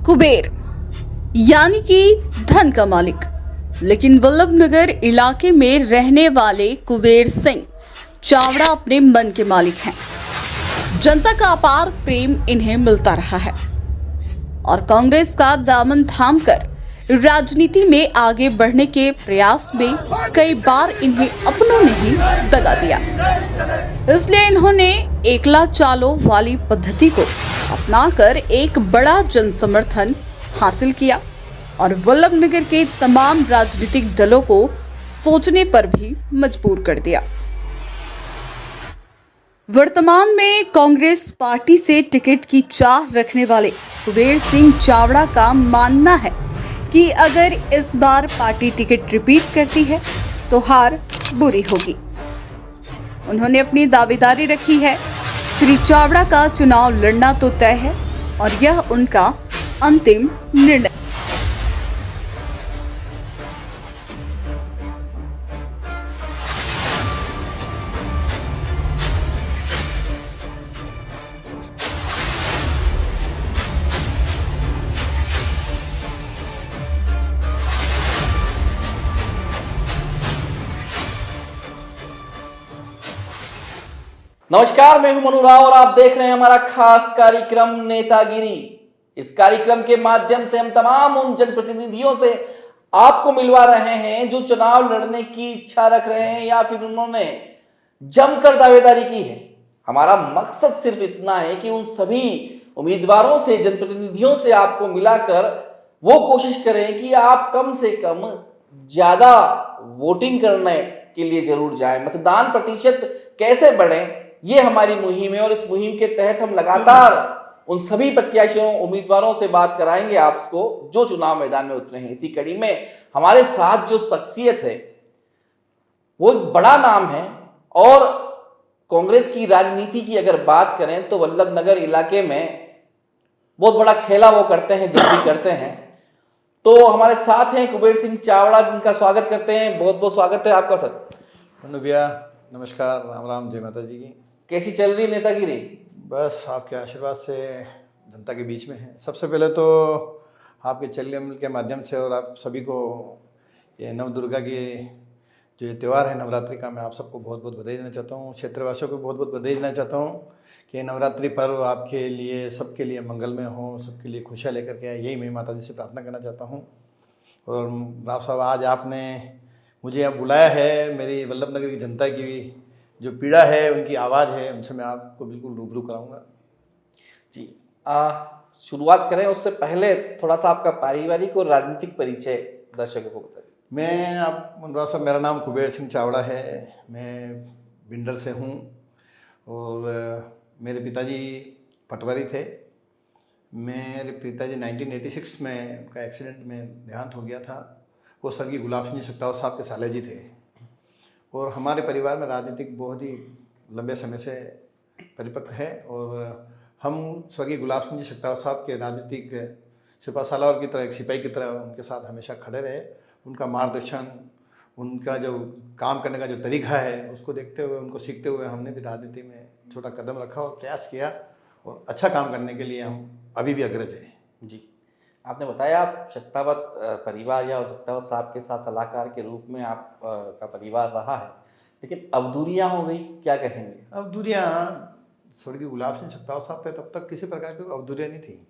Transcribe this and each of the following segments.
कुबेर यानी कि धन का मालिक, लेकिन वल्लभनगर इलाके में रहने वाले कुबेर सिंह चावड़ा अपने मन के मालिक हैं। जनता का अपार प्रेम इन्हें मिलता रहा है और कांग्रेस का दामन थामकर राजनीति में आगे बढ़ने के प्रयास में कई बार इन्हें अपनों ने ही दगा दिया। इसलिए इन्होंने एकला चालो वाली पद्धति को अपनाकर एक बड़ा जन समर्थन हासिल किया और वल्लभनगर के तमाम राजनीतिक दलों को सोचने पर भी मजबूर कर दिया। वर्तमान में कांग्रेस पार्टी से टिकट की चाह रखने वाले कुबेर सिंह चावड़ा का मानना है कि अगर इस बार पार्टी टिकट रिपीट करती है तो हार बुरी होगी। उन्होंने अपनी दावेदारी रखी है, श्री चावड़ा का चुनाव लड़ना तो तय है और यह उनका अंतिम निर्णय। नमस्कार, मैं हूं मनु राव और आप देख रहे हैं हमारा खास कार्यक्रम नेतागिरी। इस कार्यक्रम के माध्यम से हम तमाम उन जनप्रतिनिधियों से आपको मिलवा रहे हैं जो चुनाव लड़ने की इच्छा रख रहे हैं या फिर उन्होंने जमकर दावेदारी की है। हमारा मकसद सिर्फ इतना है कि उन सभी उम्मीदवारों से, जनप्रतिनिधियों से आपको मिलाकर वो कोशिश करें कि आप कम से कम ज्यादा वोटिंग करने के लिए जरूर जाएं। मतदान प्रतिशत कैसे बढ़े, ये हमारी मुहिम है और इस मुहिम के तहत हम लगातार उन सभी प्रत्याशियों, उम्मीदवारों से बात कराएंगे आपको जो चुनाव मैदान में उतरे हैं। इसी कड़ी में हमारे साथ जो शख्सियत है वो एक बड़ा नाम है और कांग्रेस की राजनीति की अगर बात करें तो वल्लभनगर इलाके में बहुत बड़ा खेला वो करते हैं, जब भी करते हैं। तो हमारे साथ हैं कुबेर सिंह चावड़ा, जिनका स्वागत करते हैं। बहुत बहुत स्वागत है आपका सर। मनु भैया नमस्कार, राम राम, जय माता जी की। कैसी चल रही नेतागिरी? बस आपके आशीर्वाद से जनता के बीच में है। सबसे पहले तो आपके चैनल के माध्यम से और आप सभी को ये नव दुर्गा की जो ये त्यौहार है नवरात्रि का, मैं आप सबको बहुत बहुत बधाई देना चाहता हूँ। क्षेत्रवासियों को बहुत बहुत बधाई देना चाहता हूँ कि नवरात्रि पर्व आपके लिए, सबके लिए मंगलमय हो, सबके लिए खुशियाँ लेकर के आए, यही मैं माता जी से प्रार्थना करना चाहता हूँ। और राव साहब, आज आपने मुझे यहाँ बुलाया है, मेरी वल्लभनगर की जनता की जो पीड़ा है, उनकी आवाज़ है, उनसे मैं आपको बिल्कुल रूबरू कराऊंगा जी। शुरुआत करें उससे पहले थोड़ा सा आपका पारिवारिक और राजनीतिक परिचय दर्शकों को बताइए। मैं आप मनोहर साहब, मेरा नाम कुबेर सिंह चावड़ा है, मैं बिंडर से हूँ और मेरे पिताजी पटवारी थे। मेरे पिताजी 1986 में उनका एक्सीडेंट में देहांत हो गया था। वो स्वर्गीय गुलाब सिंह सख्तावत साहब के साले जी थे और हमारे परिवार में राजनीतिक बहुत ही लंबे समय से परिपक्व है और हम स्वर्गीय गुलाब सिंह सख्तावत साहब के राजनीतिक सिपा सालार की तरह, एक सिपाही की तरह उनके साथ हमेशा खड़े रहे। उनका मार्गदर्शन, उनका जो काम करने का जो तरीका है, उसको देखते हुए, उनको सीखते हुए हमने भी राजनीति में छोटा कदम रखा और प्रयास किया और अच्छा काम करने के लिए हम अभी भी अग्रज हैं। जी, आपने बताया आप सख्तावत परिवार या सख्तावत साहब के साथ सलाहकार के रूप में आप का परिवार रहा है, लेकिन अब दूरियां हो गई, क्या कहेंगे? अब दूरियाँ, स्वर्गीय गुलाब सिंह सख्तावत साहब थे तब तक किसी प्रकार की अब दूरियाँ नहीं थी।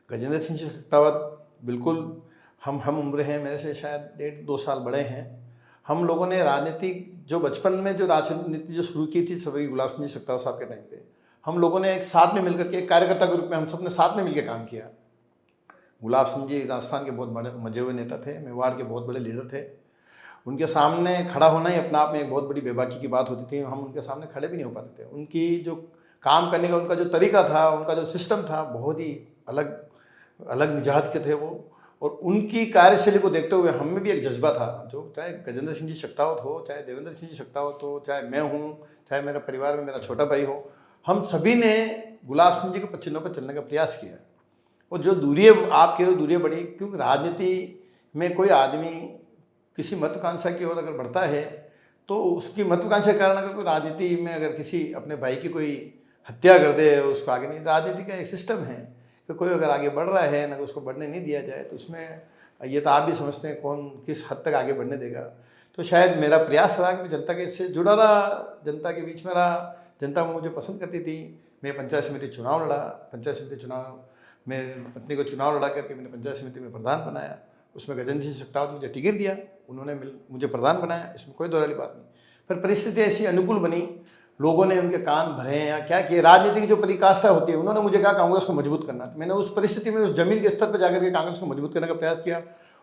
गजेंद्र सिंह सख्तावत बिल्कुल हम उम्र हैं, मेरे से शायद 1.5-2 साल बड़े हैं। हम लोगों ने राजनीति जो बचपन में जो राजनीति जो शुरू की थी स्वर्गीय गुलाब सिंह सख्तावत साहब के टाइम पे, हम लोगों ने एक साथ में मिलकर के, एक कार्यकर्ता के रूप में हम सब ने साथ में मिलकर काम किया। गुलाब सिंह जी राजस्थान के बहुत बड़े मजे हुए नेता थे, मेवाड़ के बहुत बड़े लीडर थे। उनके सामने खड़ा होना ही अपने आप में एक बहुत बड़ी बेबाकी की बात होती थी। हम उनके सामने खड़े भी नहीं हो पाते थे। उनकी जो काम करने का उनका जो तरीका था, उनका जो सिस्टम था, बहुत ही अलग मिजाज के थे वो। और उनकी कार्यशैली को देखते हुए हम में भी एक जज्बा था, जो चाहे गजेंद्र सिंह जी सख्तावत हो, चाहे देवेंद्र सिंह जी सख्तावत हो, चाहे मैं हूँ, चाहे मेरे परिवार में मेरा छोटा भाई हो, हम सभी ने गुलाब सिंह जी के चिन्हों पर चलने का प्रयास किया। और जो दूरी आप कह रहे हो, दूरी बढ़ी, क्योंकि राजनीति में कोई आदमी किसी महत्वाकांक्षा की ओर अगर बढ़ता है तो उसकी महत्वाकांक्षा के कारण अगर कोई राजनीति में अगर किसी अपने भाई की कोई हत्या कर दे, उसको आगे नहीं। राजनीति का एक सिस्टम है कि कोई अगर आगे बढ़ रहा है ना, उसको बढ़ने नहीं दिया जाए, तो उसमें ये तो आप भी समझते हैं कौन किस हद तक आगे बढ़ने देगा। तो शायद मेरा प्रयास रहा कि मैं जनता के से जुड़ा रहा, जनता के बीच में रहा, जनता मुझे पसंद करती थी। मैं पंचायत समिति चुनाव लड़ा, पंचायत समिति चुनाव मेरी पत्नी को चुनाव लड़ा करके मैंने पंचायत समिति में प्रधान बनाया। उसमें गजेंद्र सिंह शेखावत मुझे टिकट दिया, उन्होंने मुझे प्रधान बनाया, इसमें कोई दो राली बात नहीं। फिर परिस्थिति ऐसी अनुकूल बनी, लोगों ने उनके कान भरे हैं या क्या किए। राजनीति की जो पराकाष्ठा होती है, उन्होंने मुझे कहा कांग्रेस को मजबूत करना। तो मैंने उस परिस्थिति में उस जमीन के स्तर पर जाकर के कांग्रेस को मजबूत करने का प्रयास किया,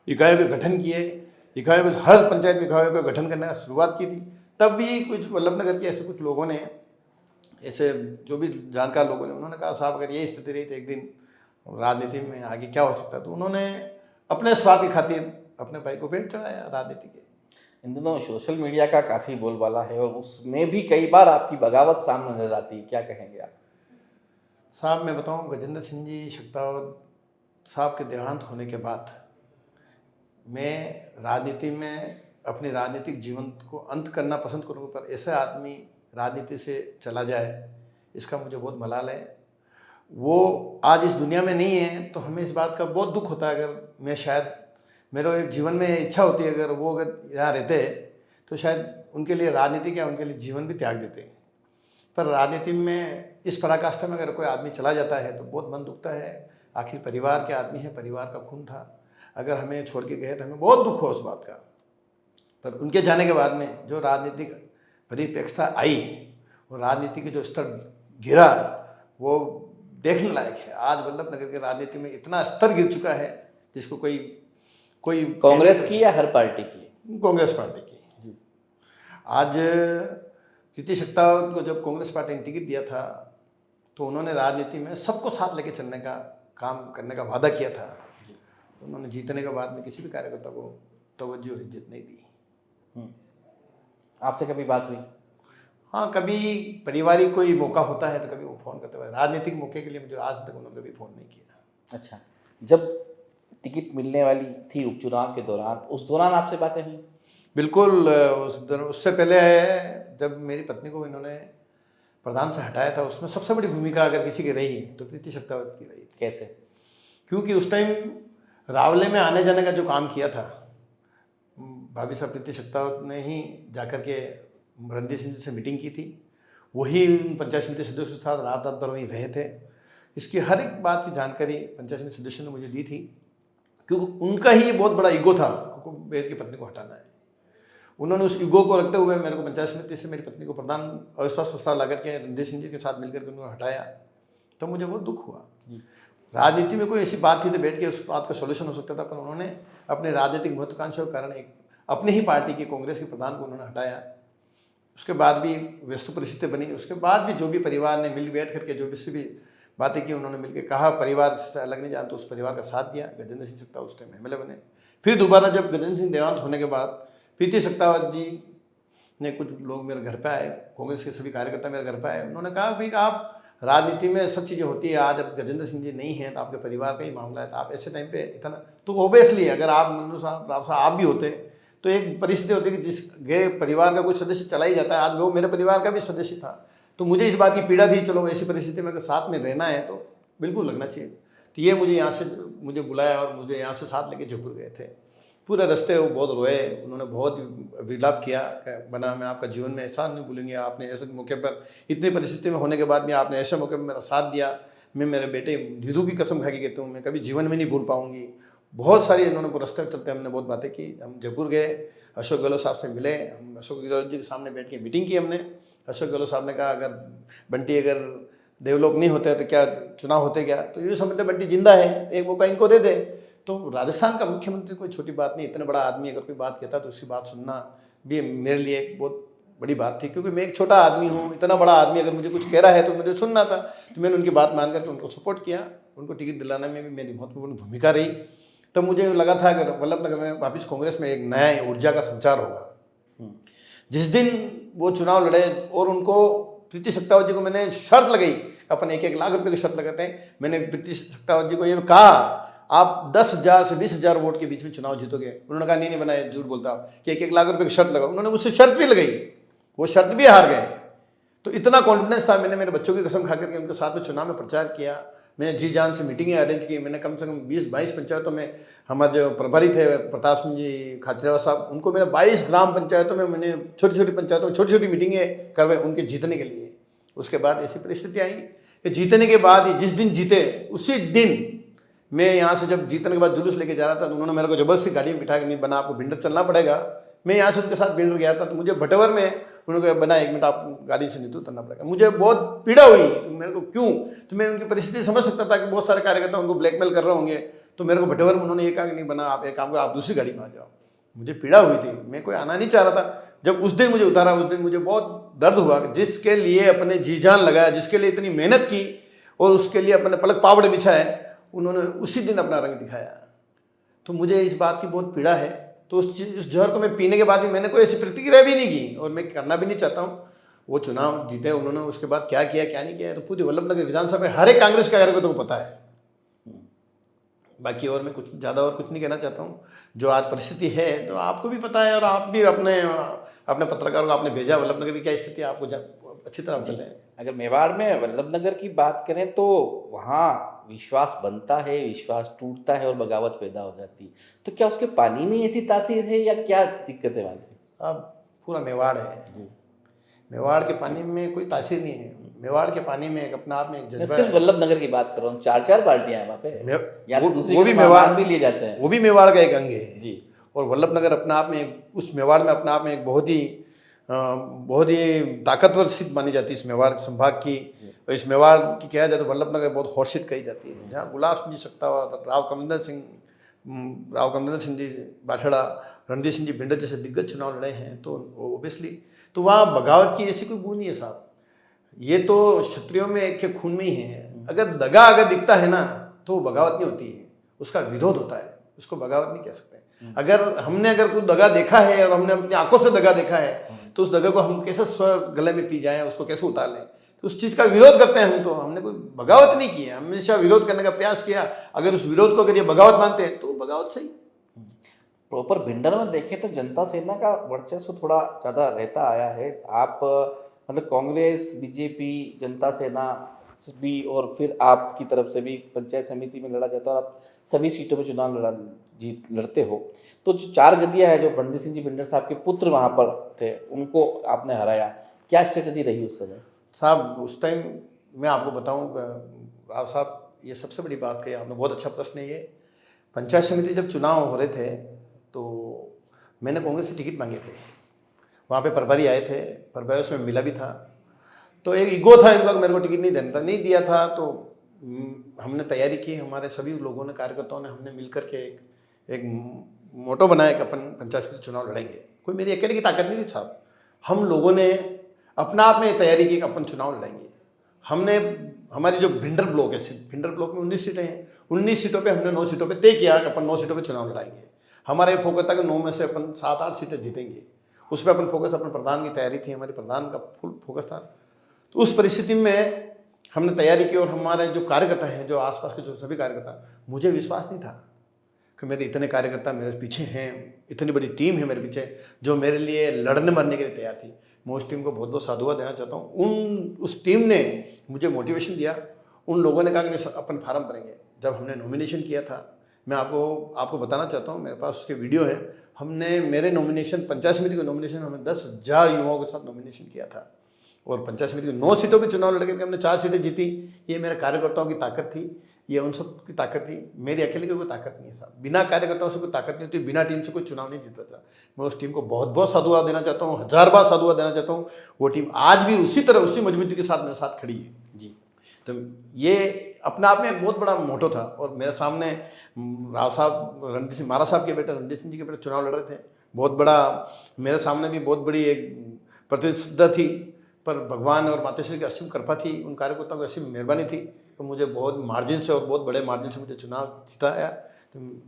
इकाइयों के गठन किए, इकाइयों को हर पंचायत में इकाइयों का गठन करने का शुरुआत की थी। तब भी कुछ वल्लभनगर के ऐसे कुछ लोगों ने, ऐसे जो भी जानकार लोगों ने, उन्होंने कहा साहब अगर ये स्थिति रही तो एक दिन राजनीति में आगे क्या हो सकता है। तो उन्होंने अपने स्वार्थ की खातिर अपने भाई को पेट चढ़ाया राजनीति के। इन दिनों सोशल मीडिया का काफ़ी बोलबाला है और उसमें भी कई बार आपकी बगावत सामने नजर आती है, क्या कहेंगे आप? साहब मैं बताऊं, गजेंद्र सिंह जी शेखावत साहब के देहांत होने के बाद मैं राजनीति में अपने राजनीतिक जीवन को अंत करना पसंद करूँगा, पर ऐसा आदमी राजनीति से चला जाए इसका मुझे बहुत मलाल है। वो आज इस दुनिया में नहीं है तो हमें इस बात का बहुत दुख होता है। अगर मैं शायद मेरे जीवन में इच्छा होती है अगर वो अगर यहाँ रहते तो शायद उनके लिए राजनीति क्या, उनके लिए जीवन भी त्याग देते। पर राजनीति में इस पराकाष्ठा में अगर कोई आदमी चला जाता है तो बहुत मन दुखता है। आखिर परिवार के आदमी है, परिवार का खून था, अगर हमें छोड़ के गए तो हमें बहुत दुख हो उस बात का। पर उनके जाने के बाद में जो राजनीतिक परिप्रेक्षता आई और राजनीति के जो स्तर गिरा वो देखने लायक है। आज वल्लभनगर की राजनीति में इतना स्तर गिर चुका है जिसको कोई कांग्रेस की या हर पार्टी की? कांग्रेस पार्टी की। आज प्रीति शेखावत को जब कांग्रेस पार्टी ने टिकट दिया था तो उन्होंने राजनीति में सबको साथ लेके चलने का काम करने का वादा किया था। उन्होंने जीतने के बाद में किसी भी कार्यकर्ता को तवज्जो और इज्जत नहीं दी। आपसे कभी बात हुई? हाँ, कभी पारिवारिक कोई मौका होता है तो कभी वो फ़ोन करते हुए, राजनीतिक मौके के लिए मुझे आज तक उन्होंने कभी फ़ोन नहीं किया। अच्छा, जब टिकट मिलने वाली थी उपचुनाव के दौरान, उस दौरान आपसे बातें हुई? बिल्कुल, उससे पहले जब मेरी पत्नी को इन्होंने प्रधान से हटाया था, उसमें सबसे बड़ी भूमिका अगर किसी की रही तो प्रीति शेखावत की रही थी। कैसे? क्योंकि उस टाइम रावले में आने जाने का जो काम किया था, भाभी साहब प्रीति शेखावत ने ही जाकर के रणजीत सिंह से मीटिंग की थी। वही पंचायत समिति सदस्यों के साथ रात भर वहीं रहे थे। इसकी हर एक बात की जानकारी पंचायत समिति सदस्यों ने मुझे दी थी, क्योंकि उनका ही बहुत बड़ा ईगो था मेरी पत्नी को हटाना है। उन्होंने उस ईगो को रखते हुए मेरे को पंचायत समिति से मेरी पत्नी को प्रधान अविश्वास प्रस्ताव ला करके रणजीत सिंह जी के साथ मिलकर के उन्होंने हटाया, तो मुझे बहुत दुख हुआ। राजनीति में कोई ऐसी बात थी तो बैठ के उस बात का सॉल्यूशन हो सकता था, पर उन्होंने अपने राजनीतिक महत्वाकांक्षा के कारण एक अपनी ही पार्टी की कांग्रेस के प्रधान को उन्होंने हटाया। उसके बाद भी व्यस्त परिस्थिति बनी, उसके बाद भी जो भी परिवार ने मिल बैठ करके जो भी बातें की, उन्होंने मिलकर कहा परिवार से अलग नहीं जाना, तो उस परिवार का साथ दिया। गजेंद्र सिंह शेखावत उस टाइम एमएलए बने। फिर दोबारा जब गजेंद्र सिंह देहांत होने के बाद प्रीति शेखावत जी ने, कुछ लोग मेरे घर पे आए, कांग्रेस के सभी कार्यकर्ता मेरे घर पे आए। उन्होंने कहा भाई आप राजनीति में सब चीज़ें होती है, आज अब गजेंद्र सिंह जी नहीं है तो आपके परिवार का ही मामला है, तो आप ऐसे टाइम पे इतना, तो ऑब्वियसली अगर आप मन्नू साहब राव साहब आप भी होते तो एक परिस्थिति होती है कि जिस गए परिवार का कुछ सदस्य चला ही जाता है। आज वो मेरे परिवार का भी सदस्य था, तो मुझे इस बात की पीड़ा थी, चलो ऐसी परिस्थिति में अगर साथ में रहना है तो बिल्कुल लगना चाहिए। तो ये मुझे यहाँ से मुझे बुलाया और मुझे यहाँ से साथ लेके जयपुर गए थे। पूरे रास्ते वो बहुत रोए, उन्होंने बहुत विलाप किया, बना मैं आपका जीवन में एहसान नहीं भूलेंगे, आपने ऐसे मौके पर इतनी परिस्थिति में होने के बाद भी आपने ऐसे मौके पर मेरा साथ दिया। मैं मेरे बेटे जीदू की कसम खा के कहता हूँ, मैं कभी जीवन में नहीं भूल पाऊँगी। बहुत सारी इन्होंने रास्ते चलते हमने बहुत बातें की। हम जयपुर गए, अशोक गहलोत साहब से मिले, हम अशोक गहलोत जी के सामने बैठ के मीटिंग की हमने। अशोक गहलोत साहब ने कहा अगर बंटी अगर डेवलप नहीं होते तो क्या चुनाव होते क्या, तो ये समझते बंटी जिंदा है, एक मौका इनको दे दे। तो राजस्थान का मुख्यमंत्री कोई छोटी बात नहीं, इतना बड़ा आदमी अगर कोई बात कहता तो उसकी बात सुनना भी मेरे लिए एक बहुत बड़ी बात थी, क्योंकि मैं एक छोटा आदमी हूँ, इतना बड़ा आदमी अगर मुझे कुछ कह रहा है तो मुझे सुनना था। तो मैंने उनकी बात मान करके उनको सपोर्ट किया, उनको टिकट दिलाने में भी मेरी महत्वपूर्ण भूमिका रही। तब मुझे लगा था अगर वल्लभनगर में वापस कांग्रेस में एक नया ऊर्जा का संचार होगा। जिस दिन वो चुनाव लड़े और उनको प्रीति शेखावत जी को मैंने शर्त लगाई, अपन 1-1 लाख रुपए की शर्त लगाते हैं, मैंने प्रीति शेखावत जी को ये कहा आप 10,000 से 20,000 वोट के बीच में चुनाव जीतोगे। उन्होंने कहा नहीं बनाया, झूठ बोलता कि 1-1 लाख रुपए की शर्त लगाओ। उन्होंने मुझसे शर्त भी लगाई, वो शर्त भी हार गए। तो इतना कॉन्फिडेंस था, मैंने मेरे बच्चों की कसम खा करके उनके साथ में चुनाव में प्रचार किया। मैंने जी जान से मीटिंगें अरेंज की। मैंने कम से कम 20-22 पंचायतों में, हमारे जो प्रभारी थे प्रताप सिंह जी खाचरियावास साहब, उनको मैंने 22 ग्राम पंचायतों में मैंने छोटी छोटी पंचायतों में छोटी छोटी मीटिंगें करवाई उनके जीतने के लिए। उसके बाद ऐसी परिस्थिति आई कि जीतने के बाद ही, जिस दिन जीते उसी दिन मैं यहाँ से जब जीतने के बाद जुलूस लेके जा रहा था, तो उन्होंने मेरे को जबरदस्ती गाड़ी में बिठा के, नहीं बना आपको भिंडर चलना पड़ेगा। मैं यहाँ से उनके साथ भिंडर गया था, तो मुझे भटवर में उन्होंने कहा बना 1 मिनट आप गाड़ी से नहीं तो उतरना पड़ेगा। मुझे बहुत पीड़ा हुई, मेरे को क्यों, तो मैं उनकी परिस्थिति समझ सकता था कि बहुत सारे कार्यकर्ता उनको ब्लैकमेल कर रहे होंगे। तो मेरे को भटवर में उन्होंने ये कहा कि नहीं बना आप एक काम करो, आप दूसरी गाड़ी में आ जाओ। मुझे पीड़ा हुई थी, मैं कोई आना नहीं चाह रहा था। जब उस दिन मुझे उतारा, उस दिन मुझे बहुत दर्द हुआ कि जिसके लिए अपने जी जान लगाया, जिसके लिए इतनी मेहनत की और उसके लिए अपने पलक पावड़ बिछाए, उन्होंने उसी दिन अपना रंग दिखाया। तो मुझे इस बात की बहुत पीड़ा है। तो उस जहर को मैं पीने के बाद भी मैंने कोई ऐसी प्रतिक्रिया भी नहीं की और मैं करना भी नहीं चाहता हूँ। वो चुनाव जीते उन्होंने, उसके बाद क्या किया क्या नहीं किया तो पूरी वल्लभनगर विधानसभा में हर एक कांग्रेस का कार्यकर्ता को पता है। बाकी और मैं कुछ ज़्यादा और कुछ नहीं कहना चाहता हूँ। जो आज परिस्थिति है तो आपको भी पता है, और आप भी अपने पत्रकारों को आपने भेजा वल्लभनगर की क्या स्थिति आपको अच्छी तरह पता है। अगर मेवाड़ में वल्लभनगर की बात करें तो वहाँ विश्वास बनता है, विश्वास टूटता है और बगावत पैदा हो जाती है। तो क्या उसके पानी में ऐसी तासीर है या क्या दिक्कत है वहाँ की? अब पूरा मेवाड़ है, मेवाड़ के पानी में कोई तासीर नहीं है। मेवाड़ के पानी में एक अपना आप में एक मैं जज्बा सिर्फ है। वल्लभनगर की बात कर रहा हूँ, 4 पार्टियां हैं वहाँ पे, या तो दूसरी वो भी के मेवाड़ मेहमान भी लिए जाते हैं। वो भी मेवाड़ का एक अंग है जी। और वल्लभनगर अपने आप में उस मेवाड़ में अपने आप में एक बहुत ही ताकतवर सीट मानी जाती है इस मेवाड़ संभाग की। और इस मेवाड़ की कहा जाए तो वल्लभनगर बहुत हौसियत कही जाती है, जहाँ गुलाब सिंह जी सत्तावत, राव कमरिंदर सिंह जी बाठड़ा, रणजीत सिंह जी भिंडर जैसे दिग्गज चुनाव लड़े हैं। तो ओबियसली तो वहाँ बगावत की ऐसी कोई बू नहीं है साहब। ये तो क्षत्रियों में एक के खून में ही है। अगर दगा अगर दिखता है ना तो वो बगावत नहीं होती है, उसका विरोध होता है, उसको बगावत नहीं कह सकते। अगर कोई दगा देखा है और हमने अपनी आंखों से दगा देखा है तो उस दगा को हम कैसे स्वर गले में पी जाएं, उसको कैसे उतार लें, तो उस चीज़ का विरोध करते हैं हम। तो हमने कोई बगावत नहीं की है, हमेशा विरोध करने का प्रयास किया। अगर उस विरोध को अगर ये बगावत मानते हैं तो बगावत सही। प्रॉपर भिंडर में देखें तो जनता सेना का वर्चस्व थोड़ा ज़्यादा रहता आया है। आप मतलब कांग्रेस, बीजेपी, जनता सेना भी और फिर आपकी तरफ से भी पंचायत समिति में लड़ा जाता है और आप सभी सीटों में चुनाव लड़ते हो। तो जो 4 गद्दियाँ है, जो रणजीत सिंह जी भिंडर साहब के पुत्र वहाँ पर थे, उनको आपने हराया, क्या स्ट्रेटजी रही उस समय? साहब उस टाइम मैं आपको बताऊं, राव साहब ये सबसे बड़ी बात कही आपने, बहुत अच्छा प्रश्न है ये। पंचायत समिति जब चुनाव हो रहे थे तो मैंने कांग्रेस से टिकट मांगे थे, वहाँ पे प्रभारी आए थे, प्रभारी उसमें मिला भी था। तो एक ईगो था इनका, मेरे को टिकट नहीं दिया था। तो हमने तैयारी की, हमारे सभी लोगों ने, कार्यकर्ताओं ने, हमने मिलकर के एक मोटो बनाया कि अपन पंचायत समिति चुनाव लड़ेंगे। कोई मेरी अकेले की ताकत नहीं थी साहब, हम लोगों ने अपना आप में तैयारी की कि अपन चुनाव लड़ेंगे। हमने हमारी जो भिंडर ब्लॉक है, भिंडर ब्लॉक में 19 सीटें हैं, 19 सीटों पे हमने 9 सीटों पे तय किया कि अपन 9 सीटों पे चुनाव लड़ाएंगे। हमारा ये फोकस था कि 9 में से अपन 7-8 सीटें जीतेंगे। उस पर अपन फोकस, अपन प्रधान की तैयारी थी, हमारे प्रधान का फुल फोकस था। तो उस परिस्थिति में हमने तैयारी की और हमारे जो कार्यकर्ता हैं, जो आसपास के जो सभी कार्यकर्ता, मुझे विश्वास नहीं था कि मेरे इतने कार्यकर्ता मेरे पीछे हैं, इतनी बड़ी टीम है मेरे पीछे जो मेरे लिए लड़ने मरने के लिए तैयार थी। मैं उस टीम को बहुत बहुत साधुवाद देना चाहता हूँ। उस टीम ने मुझे मोटिवेशन दिया। उन लोगों ने कहा कि अपन फार्म भरेंगे। जब हमने नॉमिनेशन किया था, मैं आपको बताना चाहता हूँ, मेरे पास उसके वीडियो है। हमने मेरे नॉमिनेशन, पंचायत समिति का नॉमिनेशन, हमने 10,000 युवाओं के साथ नॉमिनेशन किया था और पंचायत समिति की 9 सीटों पे चुनाव लड़के हमने 4 सीटें जीती। ये मेरे कार्यकर्ताओं की ताकत थी, ये उन सब की ताकत थी, मेरी अकेले की कोई ताकत नहीं है साहब। बिना कार्यकर्ताओं से कोई ताकत नहीं होती, बिना टीम से कोई चुनाव नहीं जीता था। मैं उस टीम को बहुत बहुत साधुवाद देना चाहता हूँ, 1000 बार साधुवाद देना चाहता हूँ। वो टीम आज भी उसी तरह, उसी मजबूती के साथ मेरे साथ खड़ी है जी। तो ये अपने आप में एक बहुत बड़ा मोटो था। और मेरे सामने राव साहब, रणजीत सिंह, मारा साहब के बेटे रणजीत सिंह जी के बेटे चुनाव लड़ रहे थे। बहुत बड़ा मेरे सामने भी बहुत बड़ी एक प्रतिस्पर्धा थी, पर भगवान और मातेश्वरी की असीम कृपा थी, उन कार्यकर्ताओं की असीम मेहरबानी थी। तो मुझे बहुत मार्जिन से और बहुत बड़े मार्जिन से मुझे चुनाव जिताया।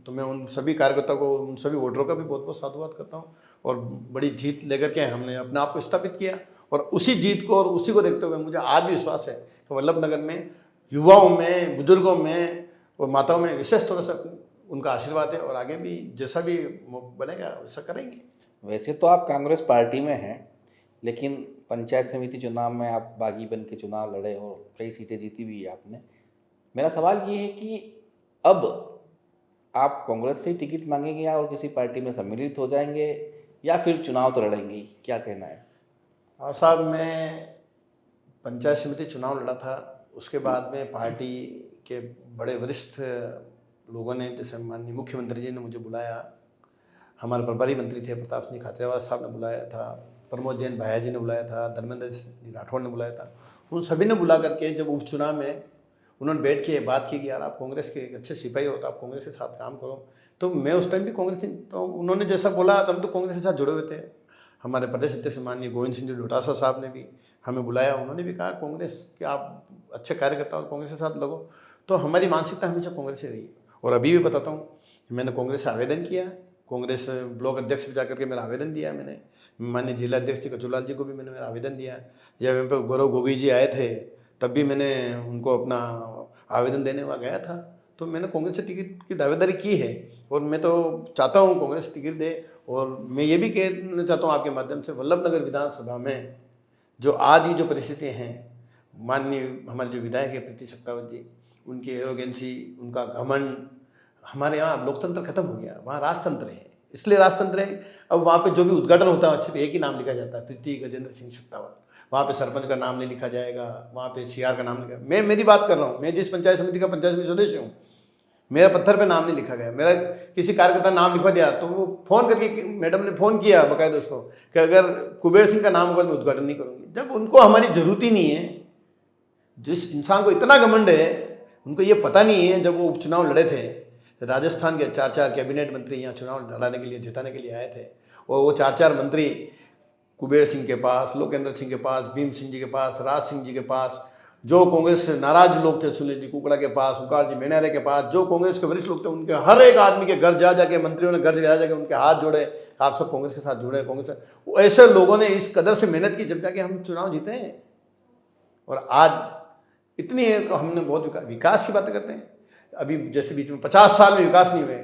तो मैं उन सभी कार्यकर्ताओं को, उन सभी वोटरों का भी बहुत बहुत साधुवाद करता हूँ। और बड़ी जीत लेकर के हमने अपने आप को स्थापित किया। और उसी जीत को और उसी को देखते हुए मुझे आज भी विश्वास है कि वल्लभनगर में युवाओं में, बुजुर्गों में और माताओं में विशेष थोड़ा सा उनका आशीर्वाद है। और आगे भी जैसा भी बनेगा वैसा करेंगे। वैसे तो आप कांग्रेस पार्टी में हैं, लेकिन पंचायत समिति चुनाव में आप बागी बन के चुनाव लड़े हो, कई सीटें जीती भी है आपने। मेरा सवाल ये है कि अब आप कांग्रेस से ही टिकट मांगेंगे या और किसी पार्टी में सम्मिलित हो जाएंगे या फिर चुनाव तो लड़ेंगे ही? क्या कहना है? और साहब, मैं पंचायत समिति चुनाव लड़ा था, उसके बाद में पार्टी के बड़े वरिष्ठ लोगों ने, जैसे माननीय मुख्यमंत्री जी ने मुझे बुलाया, हमारे प्रभारी मंत्री थे प्रताप सिंह खाचरियावास साहब ने बुलाया था, प्रमोद जैन भाया जी ने बुलाया था, धर्मेंद्र जी राठौड़ ने बुलाया था। उन सभी ने बुला करके जब उपचुनाव में उन्होंने बैठ के बात की कि यार आप कांग्रेस के एक अच्छे सिपाही हो तो आप कांग्रेस के साथ काम करो, तो मैं उस टाइम भी कांग्रेस, तो उन्होंने जैसा बोला तो हम तो कांग्रेस के साथ जुड़े हुए थे। हमारे प्रदेश अध्यक्ष माननीय गोविंद सिंह जी डोटासरा साहब ने भी हमें बुलाया, उन्होंने भी कहा कांग्रेस के आप अच्छे कार्यकर्ता हो, कांग्रेस के साथ लगो। तो हमारी मानसिकता हमेशा कांग्रेस से रही है। और अभी भी बताता हूँ, मैंने कांग्रेस से आवेदन किया, कांग्रेस ब्लॉक अध्यक्ष भी जाकर के मेरा आवेदन दिया मैंने, माननीय जिला अध्यक्ष जी कचूलाल जी को भी मैंने मेरा आवेदन दिया। जब यहाँ पर गौरव गोगोई जी आए थे तब भी मैंने उनको अपना आवेदन देने वहाँ गया था। तो मैंने कांग्रेस से टिकट की दावेदारी की है और मैं तो चाहता हूँ कांग्रेस टिकट दे। और मैं ये भी कहना चाहता हूँ आपके माध्यम से, वल्लभनगर विधानसभा में जो आज ही जो परिस्थितियाँ हैं, माननीय हमारे जो विधायक है प्रीति शक्तावत जी, उनकी एरोगेंसी, उनका घमंड, हमारे यहाँ लोकतंत्र खत्म हो गया, वहाँ राजतंत्र है। इसलिए राजतंत्र है, अब वहाँ पे जो भी उद्घाटन होता है सिर्फ एक ही नाम लिखा जाता है, प्रीति गजेंद्र सिंह शक्तावत। वहाँ पे सरपंच का नाम नहीं लिखा जाएगा, वहाँ पे सीआर का नाम लिखा। मैं मेरी बात कर रहा हूँ, मैं जिस पंचायत समिति का पंचायत समिति सदस्य हूँ, मेरा पत्थर पे नाम नहीं लिखा गया। मेरा किसी कार्यकर्ता नाम लिखवा दिया तो वो फोन करके, मैडम ने फोन किया बाकायदा उसको कि अगर कुबेर सिंह का नाम होगा मैं उद्घाटन नहीं करूँगी। जब उनको हमारी जरूरत ही नहीं है, जिस इंसान को इतना घमंड है, उनको ये पता नहीं है। जब वो उपचुनाव लड़े थे, राजस्थान के 4 कैबिनेट मंत्री यहाँ चुनाव लड़ाने के लिए, जिताने के लिए आए थे, और वो 4 मंत्री कुबेर सिंह के पास, लोकेंद्र सिंह के पास, भीम सिंह जी के पास, राज सिंह जी के पास, जो कांग्रेस के नाराज लोग थे, सुनील जी कुकड़ा के पास, उकार जी मेनारे के पास, जो कांग्रेस के वरिष्ठ लोग थे, उनके हर एक आदमी के घर जा जाके, मंत्रियों ने घर जा जाके उनके हाथ जोड़े, आप सब कांग्रेस के साथ जुड़े, कांग्रेस। ऐसे लोगों ने इस कदर से मेहनत की जब जाके हम चुनाव जीते हैं। और आज इतनी है कि हमने बहुत विकास की बातें करते हैं। अभी जैसे बीच में 50 साल में विकास नहीं हुए,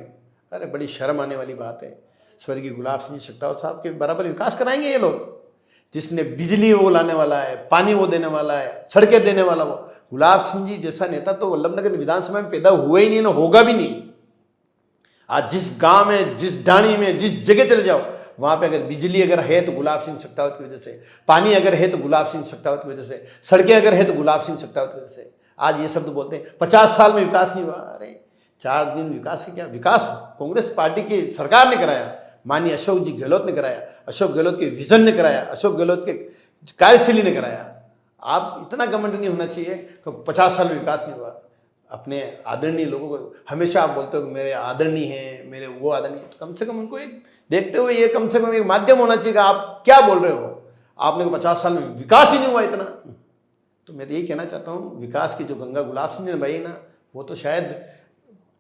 अरे बड़ी शर्म आने वाली बात है। स्वर्गीय गुलाब सिंह शक्तावत साहब के बराबर विकास कराएंगे ये लोग, जिसने बिजली वो लाने वाला है, पानी वो देने वाला है, सड़कें देने वाला वो। गुलाब सिंह जी जैसा नेता तो वल्लभनगर विधानसभा में पैदा हुआ ही नहीं, ना होगा भी नहीं। आज जिस गांव में, जिस डाणी में, जिस जगह चले जाओ, वहां पे अगर बिजली अगर है तो गुलाब सिंह शक्तावत की वजह से, पानी अगर है तो गुलाब सिंह शक्तावत की वजह से, सड़कें अगर है तो गुलाब सिंह शक्तावत की वजह से। आज ये शब्द बोलते हैं 50 साल में विकास नहीं हुआ। अरे 4 दिन विकास है क्या? विकास कांग्रेस पार्टी की सरकार ने कराया, माननीय अशोक जी गहलोत ने कराया, अशोक गहलोत के विजन ने कराया, अशोक गहलोत के कार्यशैली ने कराया। आप इतना घमंड नहीं होना चाहिए कि 50 साल में विकास नहीं हुआ। अपने आदरणीय लोगों को हमेशा आप बोलते हो मेरे आदरणीय हैं, मेरे वो आदरणीय, तो कम से कम उनको एक देखते हुए ये कम से कम एक माध्यम होना चाहिए कि आप क्या बोल रहे हो। आपने 50 साल में विकास ही नहीं हुआ इतना। तो मैं तो यही कहना चाहता हूँ, विकास की जो गंगा गुलाब सिंह ने बही ना, वो तो शायद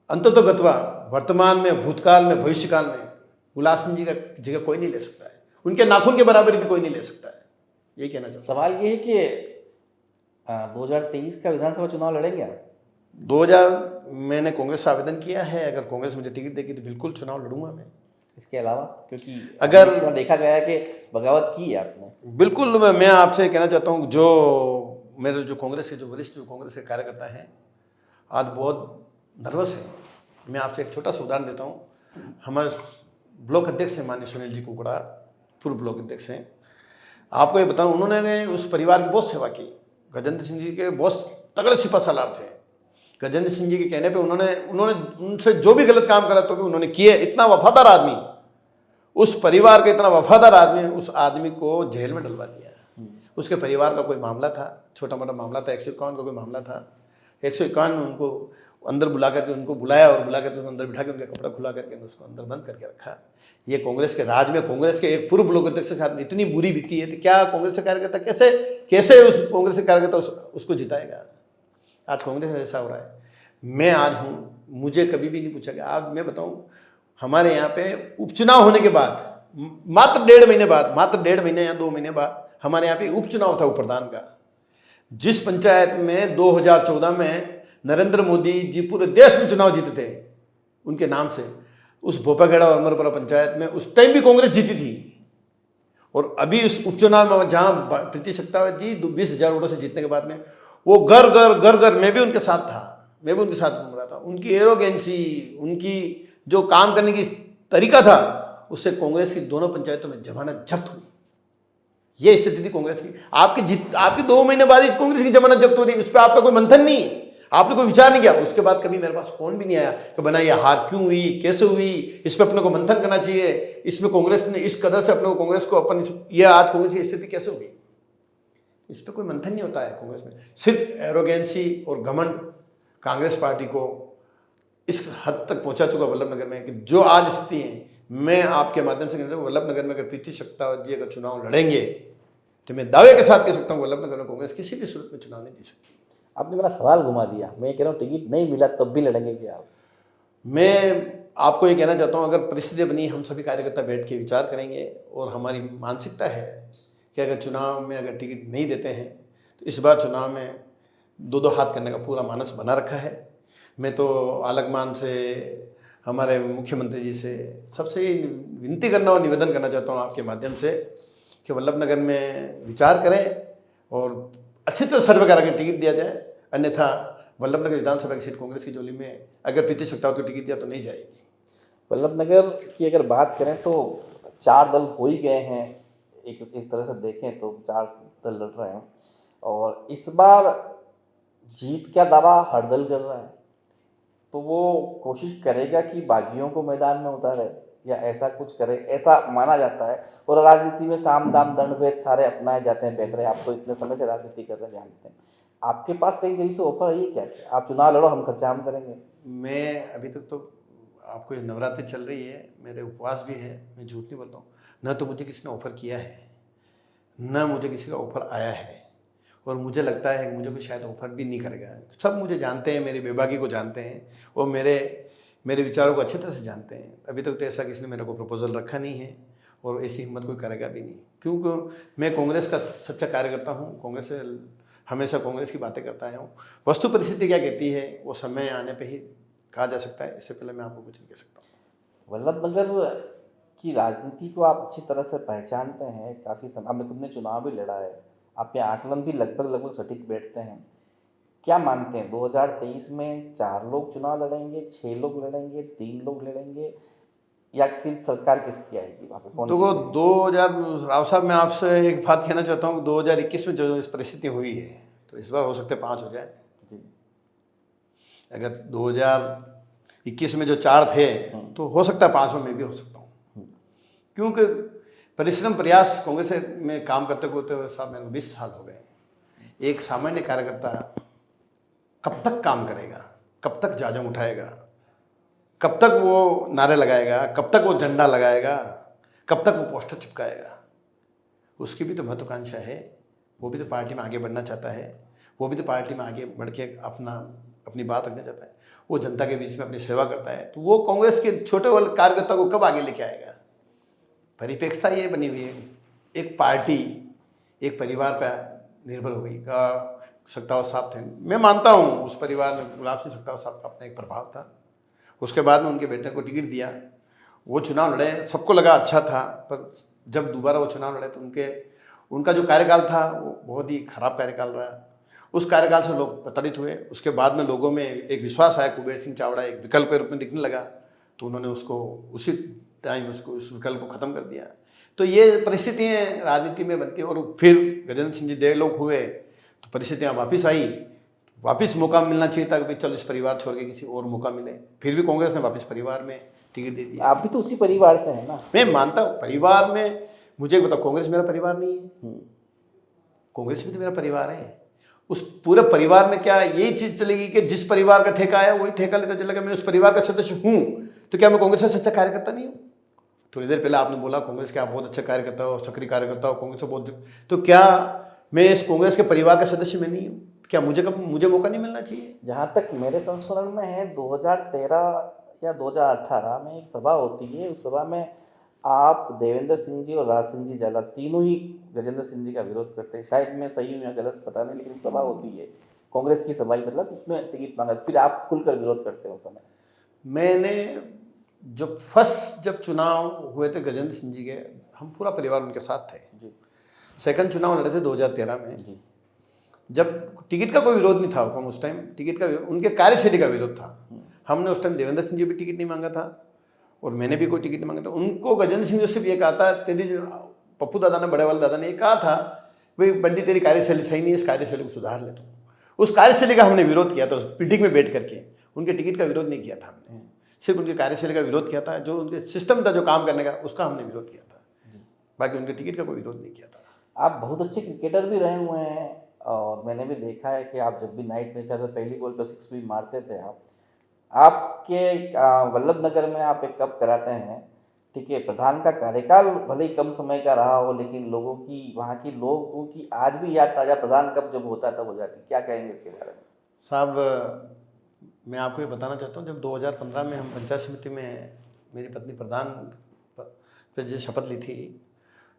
अंततोगत्वा वर्तमान में, भूतकाल में, भविष्यकाल में गुलाब सिंह जी का जगह कोई नहीं ले सकता है। उनके नाखून के बराबर भी कोई नहीं ले सकता है। यही कहना चाहता हूँ। सवाल ये है कि 2023 का विधानसभा चुनाव लड़ेंगे आप? 2000 मैंने कांग्रेस से आवेदन किया है, अगर कांग्रेस मुझे टिकट देगी तो बिल्कुल चुनाव लड़ूंगा मैं। इसके अलावा, क्योंकि अगर देखा गया है कि बगावत की है आपने। बिल्कुल, मैं आपसे कहना चाहता हूँ, जो मेरे जो कांग्रेस के जो वरिष्ठ जो कांग्रेस के कार्यकर्ता हैं आज बहुत नर्वस है। मैं आपसे एक छोटा सा उदाहरण देता हूँ। हमारे ब्लॉक अध्यक्ष हैं माननीय सुनील जी कुकड़ा, पूर्व ब्लॉक अध्यक्ष हैं। आपको ये बताऊँ, उन्होंने उस परिवार की बहुत सेवा की। गजेंद्र सिंह जी के बहुत तगड़े सिपा सालार थे। गजेंद्र सिंह जी के कहने पे उन्होंने उनसे जो भी गलत काम करा तो भी उन्होंने किए। इतना वफादार आदमी, उस परिवार का इतना वफादार आदमी, उस आदमी को जेल में डलवा दिया। उसके परिवार का कोई मामला था, छोटा मोटा मामला था, 151 का कोई मामला था। 151 में उनको अंदर बुला करके उनको बुलाया और बुला करके उनको अंदर बिठा के उनका कपड़ा खुला करके उसको अंदर बंद करके रखा। ये कांग्रेस के राज में कांग्रेस के एक पूर्व ब्लॉक अध्यक्ष के साथ इतनी बुरी बीती है तो क्या कांग्रेस का कार्यकर्ता कैसे उस कांग्रेस के कार्यकर्ता उसको जिताएगा? आज कांग्रेस ऐसा हो रहा है। मैं आज हूँ, मुझे कभी भी नहीं पूछा गया। आज मैं बताऊँ, हमारे यहाँ पे उपचुनाव होने के बाद मात्र 1.5 महीने बाद, मात्र 1.5 महीने या 2 महीने बाद हमारे यहाँ पे उपचुनाव था उपप्रधान का। जिस पंचायत में 2014 में नरेंद्र मोदी जी पूरे देश में चुनाव जीते थे उनके नाम से, उस भोपाखेड़ा और अमरपुरा पंचायत में उस टाइम भी कांग्रेस जीती थी। और अभी इस उपचुनाव में जहाँ प्रीति सख्तावत जी 20,000 वोटों से जीतने के बाद में वो घर मैं भी उनके साथ था, मैं भी उनके साथ घूम रहा था। उनकी एरोगेंसी, उनकी जो काम करने की तरीका था, उससे कांग्रेस की दोनों पंचायतों में जमानत जब्त हुई। ये स्थिति थी कांग्रेस की। आपकी 2 महीने बाद ही कांग्रेस की जमानत जब्त हो रही, उस पर आपका कोई मंथन नहीं है, आपने कोई विचार नहीं किया। उसके बाद कभी मेरे पास फोन भी नहीं आया कि बना ये हार क्यों हुई, कैसे हुई, इस पर अपने को मंथन करना चाहिए, इसमें कांग्रेस ने इस कदर से अपने को कांग्रेस को अपन ये आज कांग्रेस की स्थिति कैसे हुई, इस पर कोई मंथन नहीं होता है कांग्रेस में। सिर्फ एरोगेंसी और घमंड कांग्रेस पार्टी को इस हद तक पहुंचा चुका वल्लभनगर में कि जो आज स्थिति है, मैं आपके माध्यम से कहना चाहूँ वल्लभनगर में अगर प्रीति सख्तावत जी अगर चुनाव लड़ेंगे तो मैं दावे के साथ कह सकता हूँ वल्लभनगर में कांग्रेस किसी भी सूरत में चुनाव नहीं जीत सकती। आपने मेरा सवाल घुमा दिया। मैं कह रहा हूँ टिकट नहीं मिला तब भी लड़ेंगे क्या आप? मैं आपको ये कहना चाहता हूँ, अगर परिस्थिति बनी, हम सभी कार्यकर्ता बैठ के विचार करेंगे और हमारी मानसिकता है कि अगर चुनाव में अगर टिकट नहीं देते हैं तो इस बार चुनाव में 2-2 हाथ करने का पूरा मानस बना रखा है। मैं तो आलकमान से, हमारे मुख्यमंत्री जी से सबसे विनती करना और निवेदन करना चाहता हूँ आपके माध्यम से कि वल्लभनगर में विचार करें और अच्छी तरह सर्वे करा के टिकट दिया जाए, अन्यथा वल्लभनगर विधानसभा की सीट कांग्रेस की झोली में अगर प्रीति सख्तावत को टिकट दिया तो नहीं जाएगी। वल्लभनगर की अगर बात करें तो 4 दल हो ही गए हैं, एक तरह से देखें तो 4 दल लड़ रहे हैं और इस बार जीत का दावा हर दल कर रहा है, तो वो कोशिश करेगा कि बागियों को मैदान में उतारे या ऐसा कुछ करे, ऐसा माना जाता है। और राजनीति में साम दाम दंड भेद सारे अपनाए जाते हैं, बेहतर है। आप तो इतने समय से राजनीति कर रहे हैं, जानते हैं। आपके पास कहीं कहीं से ऑफर है क्या, आप चुनाव लड़ो, हम खर्चा हम करेंगे? मैं अभी तक तो, आपको नवरात्रि चल रही है, मेरे उपवास भी है, मैं झूठ नहीं बोलता हूँ, न तो मुझे किसी ने ऑफ़र किया है, न मुझे किसी का ऑफ़र आया है, और मुझे लगता है कि मुझे कोई शायद ऑफ़र भी नहीं करेगा। सब मुझे जानते हैं, मेरी बेबाकी को जानते हैं और मेरे विचारों को अच्छी तरह से जानते हैं। अभी तक तो ऐसा किसी ने मेरे को प्रपोजल रखा नहीं है और ऐसी हिम्मत कोई करेगा भी नहीं, क्योंकि मैं कांग्रेस का सच्चा कार्यकर्ता हूँ, कांग्रेस से हमेशा कांग्रेस की बातें करता आया हूँ। वस्तु परिस्थिति क्या कहती है वो समय आने पे ही कहा जा सकता है, इससे पहले मैं आपको कुछ नहीं कह सकता। वल्लभनगर की राजनीति को आप अच्छी तरह से पहचानते हैं, काफ़ी समय आपने खुद ने चुनाव भी लड़ा है, आपके आकलन भी लगभग सटीक बैठते हैं। क्या मानते हैं 2023 में 4 लोग चुनाव लड़ेंगे, 6 लोग लड़ेंगे, 3 लोग लड़ेंगे, या फिर सरकार किसकी आएगी वहाँ पे? देखो 2000 राव साहब, मैं आपसे एक बात कहना चाहता हूँ, 2021 में जो इस परिस्थिति हुई है तो इस बार हो सकते 5 हो जाए। जी। अगर 2021 में जो 4 थे तो हो सकता है 5 में भी हो सकता हूँ, क्योंकि परिश्रम प्रयास कांग्रेस में काम करते हुए साहब मेरे को 20 साल हो गए। एक सामान्य कार्यकर्ता कब तक काम करेगा, कब तक जाजम उठाएगा, कब तक वो नारे लगाएगा, कब तक वो झंडा लगाएगा, कब तक वो पोस्टर चिपकाएगा? उसकी भी तो महत्वाकांक्षा है, वो भी तो पार्टी में आगे बढ़ना चाहता है, वो भी तो पार्टी में आगे बढ़ के अपनी बात रखना चाहता है, वो जनता के बीच में अपनी सेवा करता है, तो वो कांग्रेस के छोटे वाले कार्यकर्ता को कब आगे लेके आएगा? परिप्रेक्षता ये बनी हुई है, एक पार्टी एक परिवार पर निर्भर हो गई। सख्तावत साहब थे, मैं मानता हूँ उस परिवार में गुलाब सिंह सख्तावत साहब का अपना एक प्रभाव था। उसके बाद में उनके बेटे को टिकट दिया, वो चुनाव लड़े, सबको लगा अच्छा था, पर जब दोबारा वो चुनाव लड़े तो उनका जो कार्यकाल था वो बहुत ही खराब कार्यकाल रहा। उस कार्यकाल से लोग प्रताड़ित हुए। उसके बाद में लोगों में एक विश्वास आया, कुबेर सिंह चावड़ा एक विकल्प के रूप में दिखने लगा, तो उन्होंने उसको उसी टाइम उस विकल्प को ख़त्म कर दिया। तो ये परिस्थितियाँ राजनीति में बनती है। और फिर गजेंद्र सिंह जी डेढ़ हुए तो परिस्थितियाँ वापस आई, वापस मौका मिलना चाहिए था कि चलो इस परिवार छोड़ के किसी और मौका मिले, फिर भी कांग्रेस ने वापस परिवार में टिकट दे दिया। आप भी तो उसी परिवार से हैं ना? मैं मानता हूँ परिवार में, मुझे बताओ कांग्रेस मेरा परिवार नहीं है? कांग्रेस भी तो मेरा परिवार है। उस पूरे परिवार में क्या यही चीज़ चलेगी कि जिस परिवार का ठेका आया वही ठेका लेता चलेगा? मैं उस परिवार का सदस्य हूँ तो क्या मैं कांग्रेस का सच्चा कार्यकर्ता नहीं हूँ? थोड़ी देर पहले आपने बोला कांग्रेस के आप बहुत अच्छे कार्यकर्ता हो, सक्रिय कार्यकर्ता हो, कांग्रेस से बहुत, तो क्या मैं इस कांग्रेस के परिवार का सदस्य मैं नहीं हूँ? क्या मुझे मौका नहीं मिलना चाहिए? जहाँ तक मेरे संस्मरण में है 2013 या 2018 में एक सभा होती है, उस सभा में आप, देवेंद्र सिंह जी और राज सिंह जी जाला तीनों ही गजेंद्र सिंह जी का विरोध करते हैं। शायद मैं सही हूँ या गलत पता नहीं, लेकिन सभा होती है कांग्रेस की सभा ही, मतलब उसमें टिकट मांगा, फिर आप खुलकर विरोध करते हो उस समय। मैंने जब चुनाव हुए थे गजेंद्र सिंह जी के, हम पूरा परिवार उनके साथ थे। जी सेकंड चुनाव लड़े थे 2013 में, जी जब टिकट का कोई विरोध नहीं था हुक्म, उस टाइम टिकट का उनके कार्यशैली का विरोध था। हमने उस टाइम देवेंद्र सिंह जी भी टिकट नहीं मांगा था और मैंने भी कोई टिकट नहीं मांगा था। उनको गजेंद्र सिंह जी सिर्फ ये कहा था, तेरी जो पप्पू दादा ने, बड़े वाले दादा ने ये कहा था, भाई बंटी तेरी कार्यशैली सही नहीं है, इस कार्यशैली को सुधार ले तू। उस कार्यशैली का हमने विरोध किया था, उस मीटिंग में बैठ करके। उनके टिकट का विरोध नहीं किया था हमने, सिर्फ उनके कार्यशैली का विरोध किया था। जो उनके सिस्टम था जो काम करने का, उसका हमने विरोध किया था, बाकी उनके टिकट का कोई विरोध नहीं किया था। आप बहुत अच्छे क्रिकेटर भी रहे हुए हैं और मैंने भी देखा है कि आप जब भी नाइट में चाहते पहली बॉल पर 6 भी मारते थे। आपके वल्लभ नगर में आप एक कप कराते हैं, ठीक है। प्रधान का कार्यकाल भले ही कम समय का रहा हो, लेकिन लोगों की, वहाँ की लोगों की आज भी याद ताज़ा प्रधान कप जब होता है तब हो जाती। क्या कहेंगे इसके बारे में? साहब, मैं आपको ये बताना चाहता हूँ, जब 2015 में हम पंचायत समिति में मेरी पत्नी प्रधान पे जो शपथ ली थी,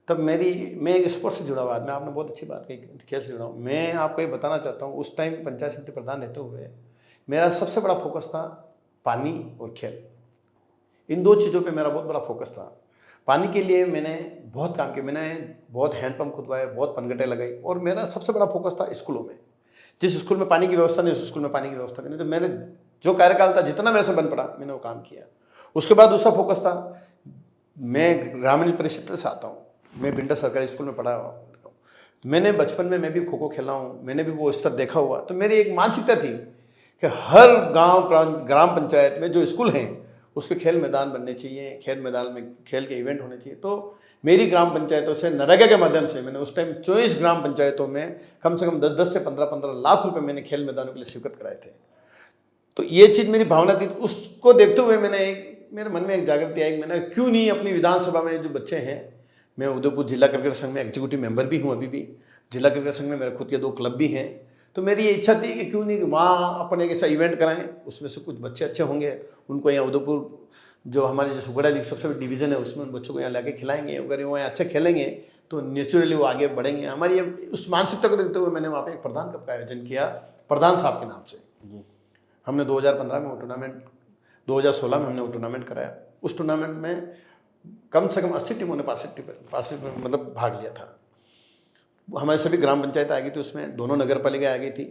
तब मैं एक स्पोर्ट्स से जुड़ा हुआ आदमी, आपने बहुत अच्छी बात कही, खेल से जुड़ा हूँ। मैं आपको ये बताना चाहता हूँ, उस टाइम पंचायत समिति प्रधान रहते हुए मेरा सबसे बड़ा फोकस था पानी और खेल। इन दो चीज़ों पे मेरा बहुत बड़ा फोकस था। पानी के लिए मैंने बहुत काम किया, मैंने बहुत हैंडपम्प खुदवाए, बहुत पनगटें लगाई, और मेरा सबसे बड़ा फोकस था स्कूलों में। जिस स्कूल में पानी की व्यवस्था नहीं, उस स्कूल में पानी की व्यवस्था करनी। तो मैंने जो कार्यकाल था, जितना मेरे से बन पड़ा, मैंने वो काम किया। उसके बाद दूसरा फोकस था, मैं ग्रामीण परिषद से आता हूँ, मैं बिंडा सरकारी स्कूल में पढ़ा हुआ हूँ। मैंने बचपन में मैं भी खो खो खेला हूँ, मैंने भी वो स्तर देखा हुआ। तो मेरी एक मानसिकता थी कि हर गांव ग्राम पंचायत में जो स्कूल हैं उसके खेल मैदान बनने चाहिए, खेल मैदान में खेल के इवेंट होने चाहिए। तो मेरी ग्राम पंचायतों से नरेगा के माध्यम से मैंने उस टाइम 24 ग्राम पंचायतों में कम से कम 10 से 15 लाख रुपए मैंने खेल मैदानों के लिए स्वीकृत कराए थे। तो ये चीज़ मेरी भावना थी। उसको देखते हुए मेरे मन में एक जागृति आई, मैंने क्यों नहीं अपनी विधानसभा में जो बच्चे हैं, मैं उदयपुर जिला क्रिकेट संघ में एग्जीक्यूटिव मेंबर भी हूँ, अभी भी जिला क्रिकेट संघ में मेरे खुद के 2 क्लब भी हैं। तो मेरी ये इच्छा थी कि क्यों नहीं वहाँ अपन एक ऐसा इवेंट कराएं, उसमें से कुछ बच्चे अच्छे होंगे, उनको यहाँ उदयपुर जो हमारे जो सुगड़ा लीग सबसे बड़ी डिवीज़न है, उसमें उन बच्चों को यहाँ लाके खिलाएंगे। अगर वो यहाँ अच्छे खेलेंगे तो नेचुरली वो आगे बढ़ेंगे। हमारी उस मानसिकता को देखते हुए मैंने वहाँ पे एक प्रधान कप का आयोजन किया, प्रधान साहब के नाम से। हमने 2015 में वो टूर्नामेंट, 2016 में हमने वो टूर्नामेंट कराया। उस टूर्नामेंट में कम से कम 80 टीमों ने मतलब भाग लिया था। हमारे सभी ग्राम पंचायत आ गई थी, उसमें दोनों नगर पालिका आ गई थी।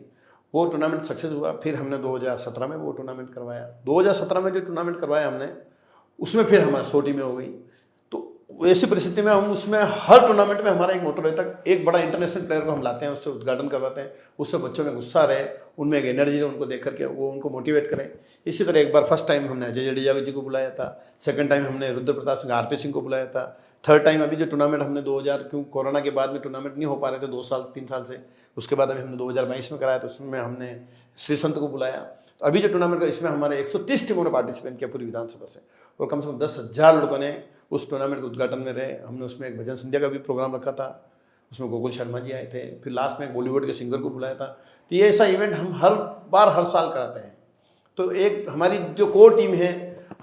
वो टूर्नामेंट सक्सेस हुआ। फिर हमने 2017 में वो टूर्नामेंट करवाया। 2017 में जो टूर्नामेंट करवाया हमने, उसमें फिर हमारी 100 टीमें हो गई। तो ऐसी परिस्थिति में हम उसमें हर टूर्नामेंट में हमारा एक मोटो रहता है, एक बड़ा इंटरनेशनल प्लेयर को हम लाते हैं, उससे उद्घाटन करवाते हैं, उससे बच्चों में गुस्सा रहे, उनमें एक एनर्जी रहे, उनको देख करके वो उनको मोटिवेट करें। इसी तरह एक बार फर्स्ट टाइम हमने अजय जडेजा जी को बुलाया था, सेकंड टाइम हमने रुद्र प्रताप सिंह, आरपी सिंह को बुलाया था, थर्ड टाइम अभी जो टूर्नामेंट हमने 2000, क्यों कोरोना के बाद में टूर्नामेंट नहीं हो पा रहे थे 2 साल 3 साल से, उसके बाद अभी हमने 2022 में कराया, तो उसमें हमने श्री संत को बुलाया। तो अभी जो टूर्नामेंट का, इसमें हमारे 130 टीमों ने पार्टिसिपेट किया पूरी विधानसभा से, और कम से कम 10,000 लड़कों ने उस टूर्नामेंट के उद्घाटन में रहे। हमने उसमें एक भजन संध्या का भी प्रोग्राम रखा था, उसमें गोकुल शर्मा जी आए थे, फिर लास्ट में एक बॉलीवुड के सिंगर को बुलाया था। तो ये ऐसा इवेंट हम हर साल कराते हैं। तो एक हमारी जो कोर टीम है,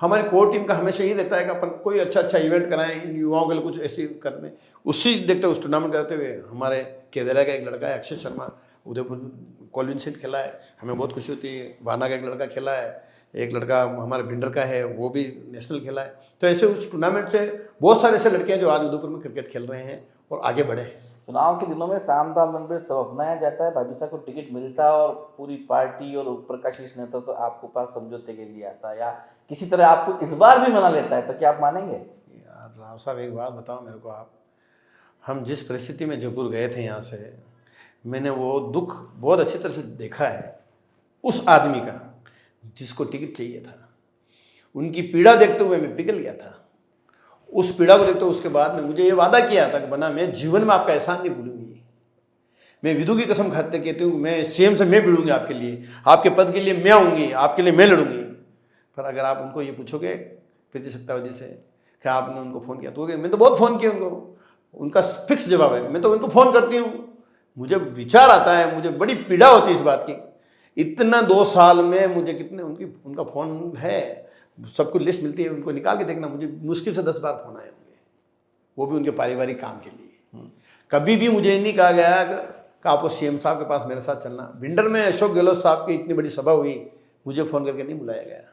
हमारी कोर टीम का हमेशा यही रहता है कि अपन कोई अच्छा इवेंट कराएं, इन युवाओं के लिए कुछ ऐसी कर दें। उसी देखते हुए उस टूर्नामेंट करते हुए हमारे केदरा का एक लड़का है अक्षय शर्मा, उदयपुर कॉलिन सीट खेला है, हमें बहुत खुशी होती है। भाना का एक लड़का खेला है, एक लड़का हमारे भिंडर का है, वो भी नेशनल खेला है। तो ऐसे उस टूर्नामेंट से बहुत सारे ऐसे लड़के हैं जो आज उदयपुर में क्रिकेट खेल रहे हैं और आगे बढ़े हैं। चुनाव के दिनों में साम दाम दंड सब अपनाया जाता है, भाभी साहब को टिकट मिलता है और पूरी पार्टी और ऊपर का शीर्ष नेता तो आपको पास समझौते के लिए आता है या किसी तरह आपको इस बार भी मना लेता है, तो क्या आप मानेंगे? यार राव साहब, एक बात बताओ मेरे को आप, हम जिस परिस्थिति में जयपुर गए थे यहाँ से, मैंने वो दुख बहुत अच्छी तरह से देखा है उस आदमी का जिसको टिकट चाहिए था। उनकी पीड़ा देखते हुए मैं पिघल गया था। उस पीड़ा को देखते हुए उसके बाद में मुझे ये वादा किया था कि बना, मैं जीवन में आपका एहसान नहीं भूलूंगी। मैं विधु की कसम खाते कहती हूँ, मैं सीएम से मैं भिड़ूंगी आपके लिए, आपके पद के लिए मैं आऊँगी, आपके लिए मैं लड़ूंगी। पर अगर आप उनको ये पूछोगे प्रीति सत्तावधी से कि आपने उनको फ़ोन किया, तो मैं तो बहुत फ़ोन किया उनको, उनका फिक्स जवाब है मैं तो उनको फ़ोन करती हूँ। मुझे विचार आता है, मुझे बड़ी पीड़ा होती है इस बात की। इतना 2 साल में मुझे कितने उनका फ़ोन है, सबको लिस्ट मिलती है, उनको निकाल के देखना, मुझे मुश्किल से 10 बार फ़ोन आए होंगे, वो भी उनके पारिवारिक काम के लिए। कभी भी मुझे नहीं कहा गया कि आपको सीएम साहब के पास मेरे साथ चलना। भिंडर में अशोक गहलोत साहब की इतनी बड़ी सभा हुई, मुझे फ़ोन करके नहीं बुलाया गया।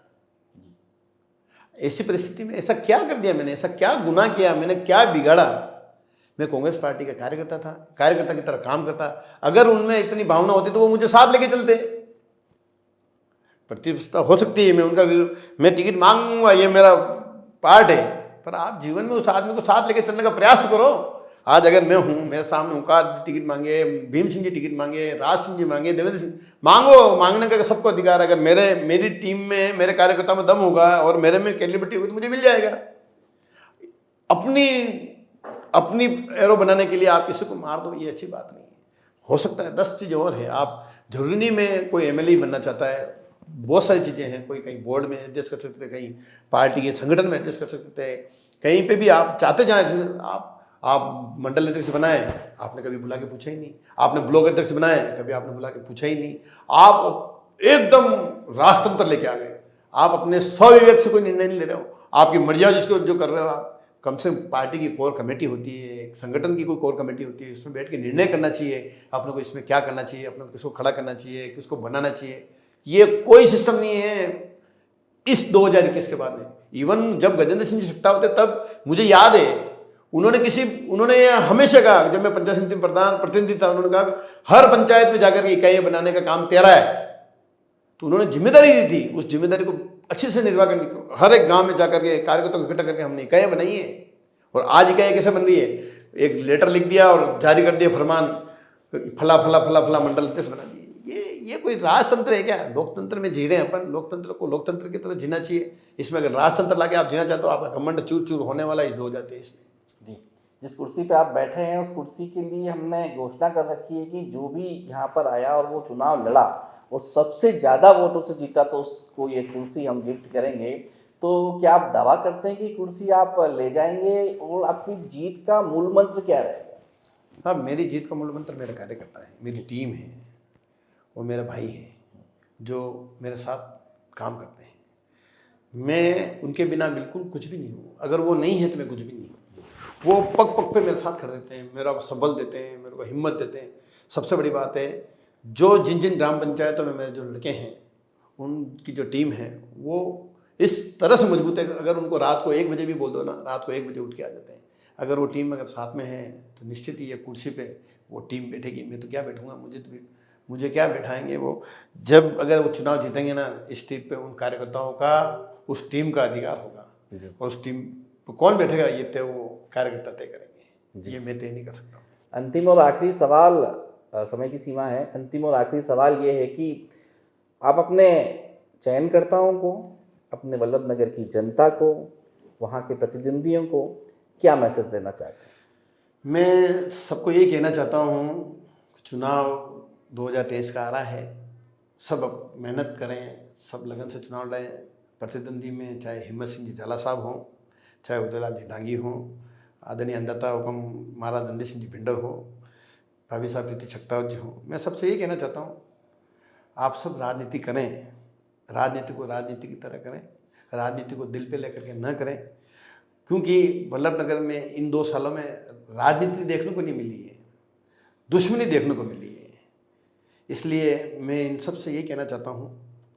ऐसी परिस्थिति में ऐसा क्या कर दिया मैंने, ऐसा क्या गुनाह किया मैंने, क्या बिगाड़ा? मैं कांग्रेस पार्टी का कार्यकर्ता था, कार्यकर्ता की तरह काम करता। अगर उनमें इतनी भावना होती तो वो मुझे साथ लेके चलते। प्रतिस्पर्धा हो सकती है, मैं टिकट मांगूंगा, ये मेरा पार्ट है, पर आप जीवन में उस आदमी को साथ लेके चलने का प्रयास तो करो। आज अगर मैं हूं, मेरे सामने ओंकार जी टिकट मांगे, भीम सिंह जी टिकट मांगे, राज सिंह जी मांगे, देवेंद्र सिंह मांगो, मांगने का सबको अधिकार। अगर मेरी टीम में, मेरे कार्यकर्ता में दम होगा और मेरे में कैलिबिलिटी होगी तो मुझे मिल जाएगा। अपनी एरो बनाने के लिए आप किसी को मार दो, ये अच्छी बात नहीं है। हो सकता है 10 चीज़ें और है। आप जरूरी नहीं में कोई एमएलए बनना चाहता है, बहुत सारी चीज़ें हैं। कोई कहीं बोर्ड में एडजस्ट कर सकते थे, कहीं पार्टी के संगठन में एडजस्ट कर सकते थे, कहीं पे भी आप चाहते जाए। आप मंडल अध्यक्ष बनाए, आपने कभी बुला के पूछा ही नहीं। आपने ब्लॉक अध्यक्ष बनाए, कभी आपने बुला के पूछा ही नहीं। आप एकदम राजतंत्र लेके आ गए। आप अपने स्वविवेक से कोई निर्णय नहीं ले रहे हो, आपकी मर्यादा जिसको जो कर रहे हो आप। कम से कम पार्टी की कोर कमेटी होती है, संगठन की कोई कोर कमेटी होती है, उसमें बैठ के निर्णय करना चाहिए अपने को, इसमें क्या करना चाहिए, अपने को किसको खड़ा करना चाहिए, किसको बनाना चाहिए। ये कोई सिस्टम नहीं है इस 2021 के बाद में। इवन जब गजेंद्र सिंह जी सत्ता होते तब मुझे याद है उन्होंने हमेशा कहा, जब मैं पंचायत समिति प्रधान प्रतिनिधि था, उन्होंने कहा हर पंचायत में जाकर के इकाइयां बनाने का काम तेरा है। तो उन्होंने जिम्मेदारी दी थी, उस जिम्मेदारी को अच्छे से निर्वाह करनी थी। हर एक गांव में जाकर के कार्यकर्ताओं को इकट्ठा करके हमने इकाइयां बनाई है। और आज इकाइयां कैसे बन रही है? एक लेटर लिख दिया और जारी कर दिया फरमान, फला फला फला फला मंडल अध्यक्ष बना दिए। ये कोई राजतंत्र है क्या? लोकतंत्र में जी रहे हैं अपन, लोकतंत्र को लोकतंत्र की तरह जीना चाहिए। इसमें अगर राजतंत्र लाके आप जीना चाहते हो, आपका घमंड चूर चूर होने वाला इस हो जाते हैं। इसलिए जी, जिस कुर्सी पे आप बैठे हैं उस कुर्सी के लिए हमने घोषणा कर रखी है कि जो भी यहाँ पर आया और वो चुनाव लड़ा और सबसे ज़्यादा वोटों से जीता तो उसको ये कुर्सी हम गिफ्ट करेंगे। तो क्या आप दावा करते हैं कि कुर्सी आप ले जाएंगे और आपकी जीत का मूल मंत्र क्या रहेगा? साहब, मेरी जीत का मूल मंत्र मेरा कार्यकर्ता है, मेरी टीम है और मेरा भाई है जो मेरे साथ काम करते हैं। मैं उनके बिना बिल्कुल कुछ भी नहीं हूँ। अगर वो नहीं है तो मैं कुछ भी नहीं हूँ। वो पग पग पे मेरे साथ खड़े रहते हैं, मेरा सबल देते हैं, मेरे को हिम्मत देते हैं। सबसे बड़ी बात है, जो जिन ग्राम पंचायतों में मेरे जो लड़के हैं, उनकी जो टीम है वो इस तरह से मजबूत है। अगर उनको रात को 1 बजे भी बोल दो ना, रात को 1 बजे उठ के आ जाते हैं। अगर वो टीम अगर साथ में है तो निश्चित ही ये कुर्सी पे वो टीम बैठेगी। मैं तो क्या बैठूंगा, मुझे क्या बैठाएंगे वो। जब अगर वो चुनाव जीतेंगे ना, इस टीम पे उन कार्यकर्ताओं का, उस टीम का अधिकार होगा। और उस टीम पर कौन बैठेगा ये तय वो कार्यकर्ता तय करेंगे, ये मैं तय नहीं कर सकता हूँ। अंतिम और आखिरी सवाल, समय की सीमा है, अंतिम और आखिरी सवाल ये है कि आप अपने चयनकर्ताओं को, अपने वल्लभ नगर की जनता को, वहाँ के प्रतिद्वंदियों को क्या मैसेज देना चाहते हैं? मैं सबको ये कहना चाहता हूँ, चुनाव 2023 का आ रहा है। सब अब मेहनत करें, सब लगन से चुनाव लड़ें। प्रतिद्वंदी में चाहे हिम्मत सिंह जी झाला साहब हों, चाहे उदयलाल जी डांगी हों, आदरणीय अंधता हुक्म महाराज रणजीत सिंह जी भिंडर हो, भाभी साहब प्रीति छक्तावत जी हों। मैं सबसे ये कहना चाहता हूँ, आप सब राजनीति करें, राजनीति को राजनीति की तरह करें, राजनीति को दिल पे लेकर के न करें। क्योंकि वल्लभ नगर में इन 2 सालों में राजनीति देखने को नहीं मिली है, दुश्मनी देखने को मिली है। इसलिए मैं इन सब से ये कहना चाहता हूँ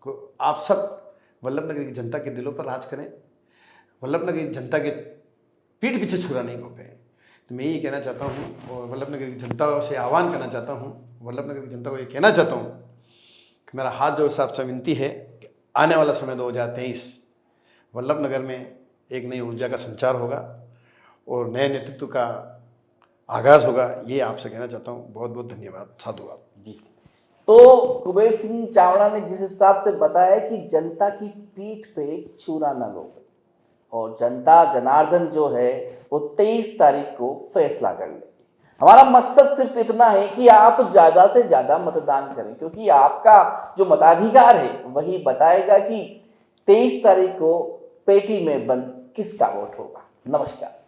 कि आप सब वल्लभ नगर की जनता के दिलों पर राज करें, वल्लभ नगर की जनता के पीठ पीछे छुरा नहीं घोंपें। तो मैं ये कहना चाहता हूँ और वल्लभ नगर की जनता से आह्वान करना चाहता हूँ, वल्लभ नगर की जनता को ये कहना चाहता हूँ कि मेरा हाथ जोड़ से आपसे विनती है कि आने वाला समय 2023 वल्लभ नगर में एक नई ऊर्जा का संचार होगा और नए नेतृत्व का आगाज होगा। ये आपसे कहना चाहता हूँ। बहुत बहुत धन्यवाद, साधुवाद जी। तो कुबेर सिंह चावड़ा ने जिस हिसाब से बताया कि जनता की पीठ पे छुरा न लोगे और जनता जनार्दन जो है वो 23 तारीख को फैसला कर लेगी। हमारा मकसद सिर्फ इतना है कि आप ज्यादा से ज्यादा मतदान करें, क्योंकि आपका जो मताधिकार है वही बताएगा कि 23 तारीख को पेटी में बंद किसका वोट होगा। नमस्कार।